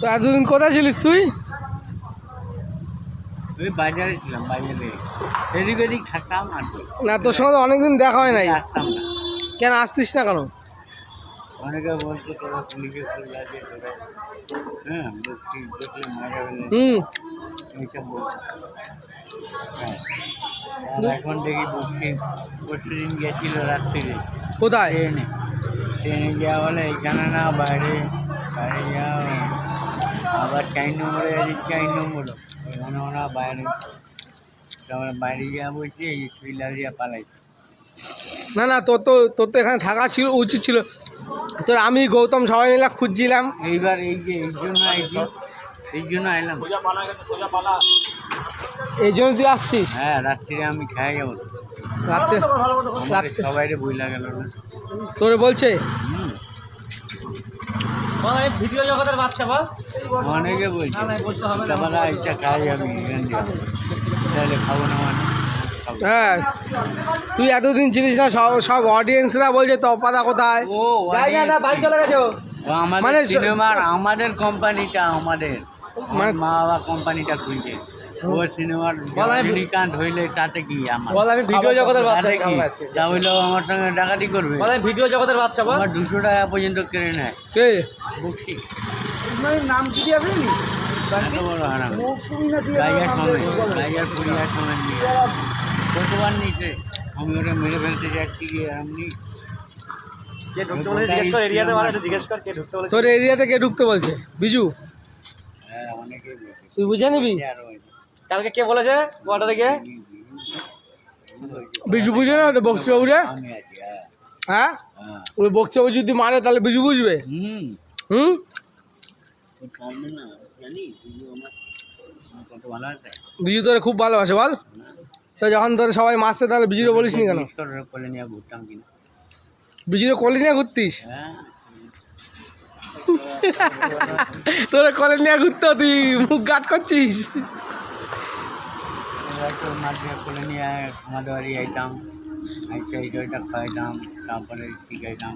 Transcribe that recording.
তো এতদিন কোথায় ছিলিস তুই? ওই বাজারে ছিলাম, বাজারে এদিক ওদিক থাকতাম আর কি। না, তোর সঙ্গে তো অনেকদিন দেখা হয় নাই। আসতাম না। কেন আসতিস না কেন? অনেকে বলতো তোরা পুলিশে ফুল লাগে, তোরা হ্যাঁ বলছি দেখলে মারা গেলে এইসব বলতো। হ্যাঁ, আর এখন দেখি বলছি পরশুদিন গেছিল রাত্রিরে কোথায়? ট্রেনে ট্রেনে যাওয়া বলে এইখানে না, বাইরে বাইরে যাও, আবার 4 নম্বরে এদিক 4 নম্বর ওখানে ওরা বাইরে, তারপরে বাইরে যাওয়া বলছি এই সুইলারিয়া পালাই। না না, তোর তো এখানে থাকা ছিল, উচিত ছিল তোর। আমি গৌতম সবাই মিলে খুঁজছিলাম। এইবার এই যে এই জন্য আইছি, এই জন্য আইলাম। এই জন্য তুই আসছিস? হ্যাঁ, রাত্রিরে আমি খাই যাবো তো। রাত্রে আমাদের সবাইরে বইলা গেল না। তোরে বলছে হুম, ভিডিও জগতের বাচ্চা বল। অনেকে বলছে তারপরে এইটা খাই যাবি এখান দিয়ে, তাহলে খাবো না মানে খাবো। হ্যাঁ, তুই এতদিন ছিলিস না, সব সব অডিয়েন্সরা বলছে তপাদা কোথায়। ও আমাদের মানে সিনেমার, আমাদের কোম্পানিটা, আমাদের আমার মা বাবা কোম্পানিটা খুলছে। ও সিনেমার রজনীকান্ত হইলে তাতে কি আমার, আমি ভিডিও জগতের বাচ্চা। তাতে কি, তা হইলেও আমার সঙ্গে ডাকাতি করবে। ভিডিও জগতের বাচ্চা বল। আমার 200 টাকা পর্যন্ত কেড়ে নেয় কে? বকশি। নাম কি দিয়ে আপনি? এত বড় হারাম। গাইয়ার সময়, গাইয়ার পুরিয়ার সময় নিয়ে কতবার নিচে আমি ওটা মেরে ফেলতে যাচ্ছি গিয়ে এমনি। তোর এরিয়াতে কে ঢুকতে বলছে? বিজু? হ্যাঁ, অনেকেই বলছে। তুই বুঝে নিবি। আরো হয়েছে। কালকে কে বলেছে কোয়ার্টারে গিয়ে? বিজু বুঝে না তো বক্সিবাবুরে? আমি আছি। হ্যাঁ হ্যাঁ, হ্যাঁ। ওই বক্সিবাবু যদি মারে তাহলে বিজু বুঝবে। হুম, হুম, ও কাঁদবে না জানি, কিন্তু আমার কত ভালো আছে। বিজু তোরে খুব ভালোবাসে বল। তো যখন তোরে সবাই মারছে তাহলে বিজুরে বলিস নি কেন? তোর কোলে নিয়ে ঘুরতাম কিনা। বিজুরে কলে নিয়ে ঘুরতিস? হ্যাঁ, তোরে কলে নিয়ে ঘুরতে তুই মুখ গাট করছিস। এবার তোর মাঝে কোলে নিয়ে আমাদের বাড়ি আইতাম, আইসা এইটা খাইতাম, তারপরে শিখাইতাম।